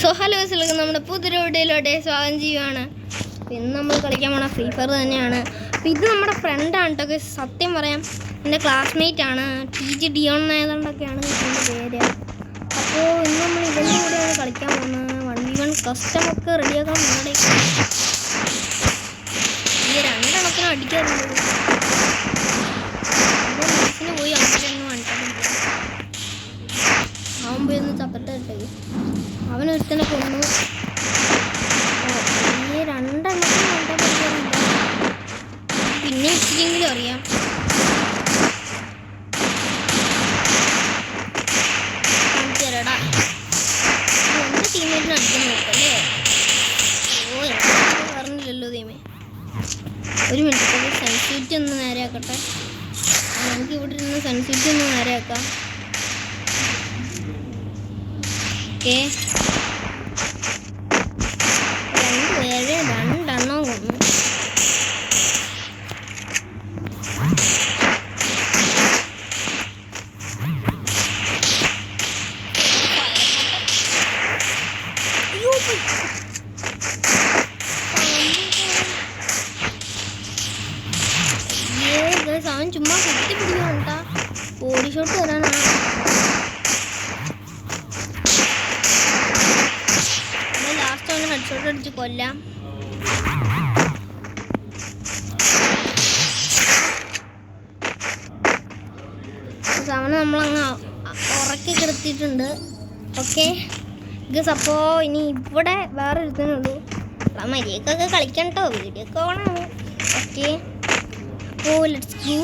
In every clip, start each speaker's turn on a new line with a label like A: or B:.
A: So hello welcome നമ്മുടെ പുതിയൊരു വീഡിയോയിലോട്ട് സ്വാഗതം ചെയ്യുകയാണ്. ഇന്ന് നമ്മൾ കളിക്കാൻ പോണ ഫ്രീ ഫയർ തന്നെയാണ്. അപ്പോൾ ഇത് നമ്മുടെ ഫ്രണ്ടാണ് കേട്ടോ. സത്യം പറയാം, എൻ്റെ ക്ലാസ്മേറ്റ് ആണ്. TG ഡിയോൺ ആയതുകൊണ്ടൊക്കെയാണ് ഇതിൻ്റെ പേര്. അപ്പോൾ ഇന്ന് നമ്മൾ ഇതിൻ്റെ കൂടെയാണ് കളിക്കാൻ പോകുന്നത്. 1v1 കസ്റ്റമൊക്കെ റെഡിയാക്കാൻ മുന്നോട്ട് ഈ രണ്ടെണ്ണത്തിനും അടിക്കാറുണ്ട്. മനസ്സിന് പോയി അങ്ങോട്ടൊന്നും കണ്ടിട്ടില്ല. അവൻ പോയി ഒന്ന് ചപ്പട്ടിട്ടേ അവനൊരുത്തനെ കൊന്നു. ഈ രണ്ടെണ്ണത്തിന് കണ്ടാൽ പഠിക്കാറില്ല. പിന്നെ ഇച്ചിരിയെങ്കിലും അറിയാം. കാണിച്ചു തരാടാ. എൻ്റെ ടീമേറ്റിന് അടിക്കാൻ നോക്കല്ലേ. ഓ എനിക്ക് പറഞ്ഞില്ലല്ലോ ദൈവമേ. ഒരു മിനിറ്റ് സെൻസിറ്റിവിറ്റി ഒന്ന് നേരെയാക്കട്ടെ. നമുക്ക് ഇവിടെ ഇരുന്ന് സെൻസിറ്റിവിറ്റി ഒന്ന് നേരെയാക്കാം. ഓക്കെ, രണ്ടെണ്ണം കൊന്നു. അവൻ ചുമ്മാ കുത്തി പിടിക്കണ്ടാ. ബോഡി ഷോട്ട് വരാനാണ്. ഹെഡ്ഷോട്ട് അടിച്ച് കൊല്ലാം. അവനെ നമ്മളങ്ങ് ഉറക്കി കിടത്തിയിട്ടുണ്ട്. ഓക്കെ ഗസ്, അപ്പോൾ ഇനി ഇവിടെ വേറെ ഒരുത്തനുള്ളൂ. മര്യാദക്കൊക്കെ കളിക്കണം കേട്ടോ. വീഡിയോ ഒക്കെ ഓണാണ്. ഓക്കെ, അപ്പോൾ ലെറ്റ്സ് ഗോ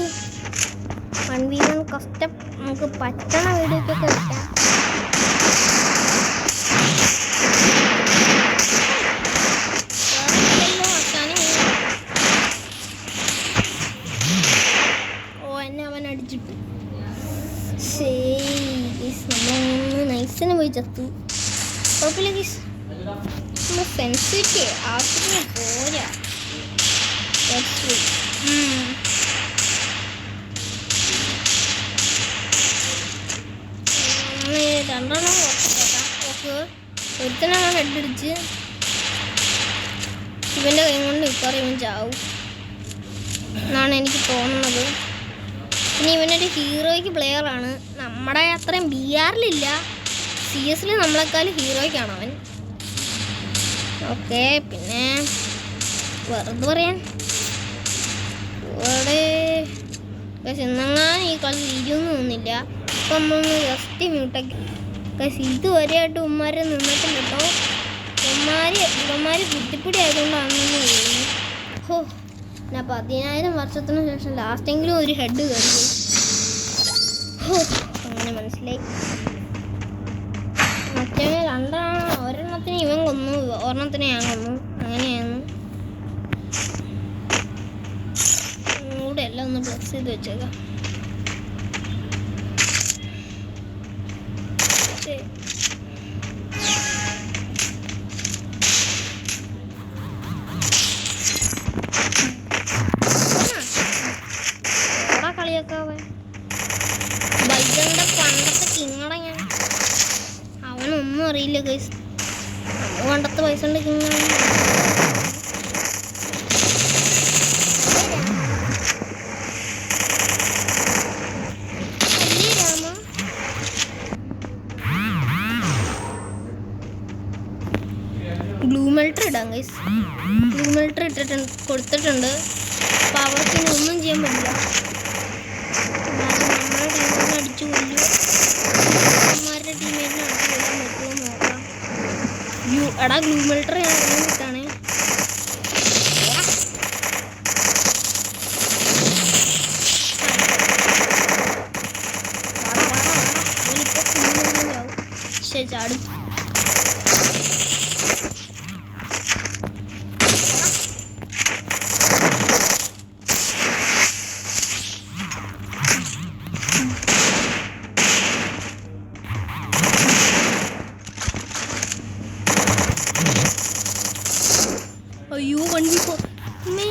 A: 1v1 കസ്റ്റം. നമുക്ക് പറ്റണ വീഡിയോ ഒക്കെ കളിക്കാം. അടിച്ചിട്ട് നമ്മളൊന്ന് നൈസിന് പോയി ചത്തു. കുഴപ്പമില്ല ഗീസ്, നമ്മൾ സെൻസിറ്റി ആവശ്യത്തിന് പോരാ. രണ്ടെണ്ണം ഓക്കെ. ഒരുത്തനാണ് ഹെഡ് അടിച്ച്. ഇവൻ്റെ കൈ കൊണ്ട് ഇപ്പോൾ ഇവൻ ചാവും എന്നാണ് എനിക്ക് തോന്നുന്നത്. പിന്നെ ഇവനൊരു ഹീറോയ്ക്ക് പ്ലെയറാണ്. നമ്മുടെ അത്രയും BR-ലില്ല, CS നമ്മളെക്കാളും ഹീറോയ്ക്കാണ് അവൻ. ഓക്കെ, പിന്നെ വെറുതെ പറയാൻ ഇവിടെ ഇന്നെങ്ങാനും ഈ കളി ഇരിയൊന്നും തോന്നില്ല. അപ്പം നമ്മളൊന്ന് ജസ്റ്റ് മ്യൂട്ടാക്കി. ഇതുവരെയായിട്ട് ഉമ്മാരെ നിന്നിട്ടില്ല കേട്ടോ. ഇവന്മാർ കുത്തിപ്പിടി ആയതുകൊണ്ടാണെന്ന് തോന്നുന്നു. ഹോ, ഞാൻ 10,000 വർഷത്തിന് ശേഷം ലാസ്റ്റെങ്കിലും ഒരു ഹെഡ് കയറി. അങ്ങനെ മനസ്സിലായി. മറ്റേ ഒരെണ്ണത്തിന് ഇവൻ കൊന്നു, ഒരെണ്ണത്തിന് ഞാൻ കൊന്നു. അങ്ങനെയാണ്. കൂടെ എല്ലാം ഒന്ന് പ്ലസ് ചെയ്ത് വെച്ചേക്കാം. ബൈജന്റെ പണ്ടത്തെ കിങ്ങട ഞാൻ. അവനൊന്നും അറിയില്ല ഗൈസ്. പണ്ടത്തെ പൈസന്റെ കിങ്ങാണ്. ഗ്ലൂ മെൽട്ടർ ഇടാം ഗൈസ്. ഗ്ലൂ മെൽട്ടർ കൊടുത്തിട്ടുണ്ട്. അപ്പോൾ അവർക്ക് ഇനി ഒന്നും ചെയ്യാൻ പറ്റില്ല. അടിച്ചു കൊല്ലു. അമ്മമാരുടെ ടീമേറ്റിനെ അടിച്ചു കൊല്ലാൻ പറ്റുമോ നോക്കാം. എടാ ഗ്ലൂ മെൽട്ടർ ഞാൻ കിട്ടാണേ. ശരി ചാടും. അയ്യോ 1v4 അമ്മേ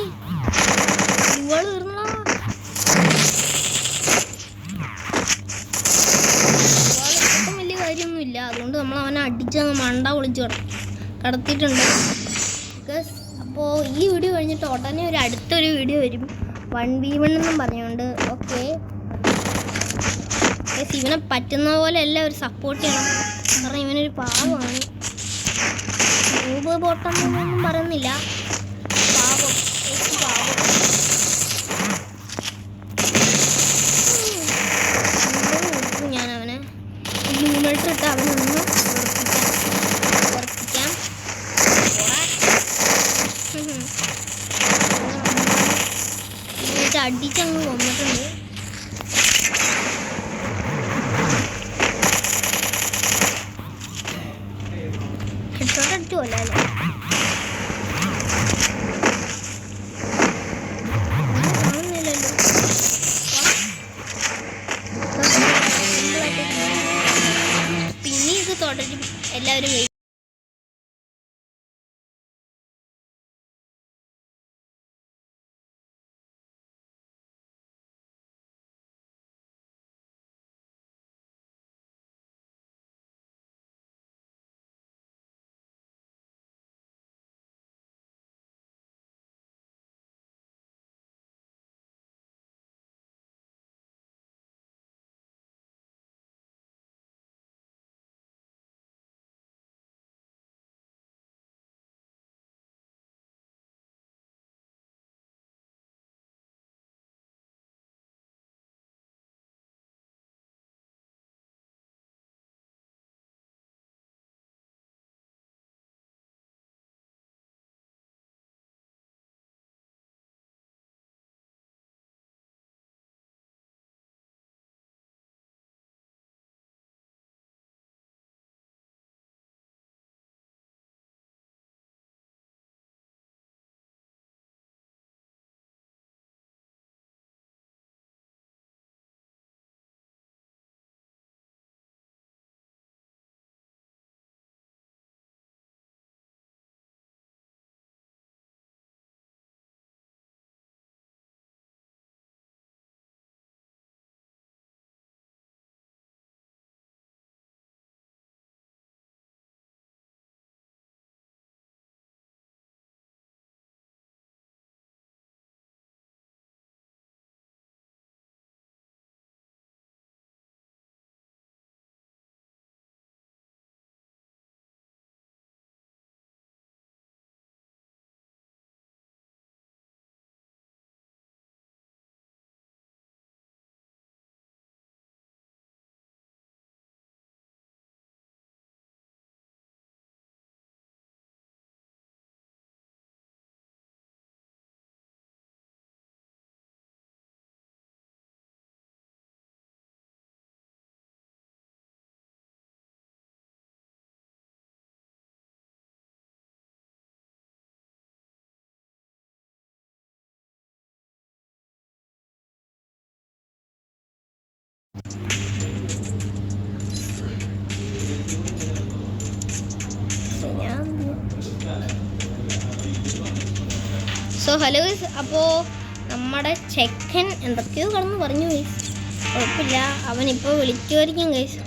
A: ഇവള് തീർന്നടാ. ഇവള് വലിയ കാര്യമൊന്നുമില്ല. അതുകൊണ്ട് നമ്മൾ അവനെ അടിച്ചങ്ങ് ചെണ്ട പൊളിച്ച് കടത്തിയിട്ടുണ്ട്. അപ്പോൾ ഈ വീഡിയോ കഴിഞ്ഞിട്ട് ഉടനെ അടുത്തൊരു വീഡിയോ വരും 1v1 എന്നും പറഞ്ഞുകൊണ്ട്. ഓക്കെ, ഇവനെ പറ്റുന്ന പോലെ എല്ലാവരും സപ്പോർട്ട് ചെയ്യണം. കാരണം ഇവനൊരു പാവമാണ്. ബോട്ടൊന്നും പറയുന്നില്ല, പാവം പാവം. ഞാൻ അവനെ ഹ്യൂമൽട്ട് ഇട്ട് അവനൊന്ന് ഉറപ്പിക്കാം. അടിച്ചങ്ങ് കൊന്നിട്ടുണ്ട്. ഹെഡ്ഷോട്ട് അടിച്ചു കൊല്ലല്ലേ. കാണുന്നില്ലല്ലോ. പിന്നെ ഇത് തുടരും എല്ലാവരും. സോ ഹലോ ഗൈസ്, അപ്പോൾ നമ്മുടെ ചെക്കൻ എന്തൊക്കെയോ കടന്ന് പറഞ്ഞു ഗൈസ്. കുഴപ്പമില്ല, അവനിപ്പോൾ വിളിക്കുമായിരിക്കും ഗൈസ്.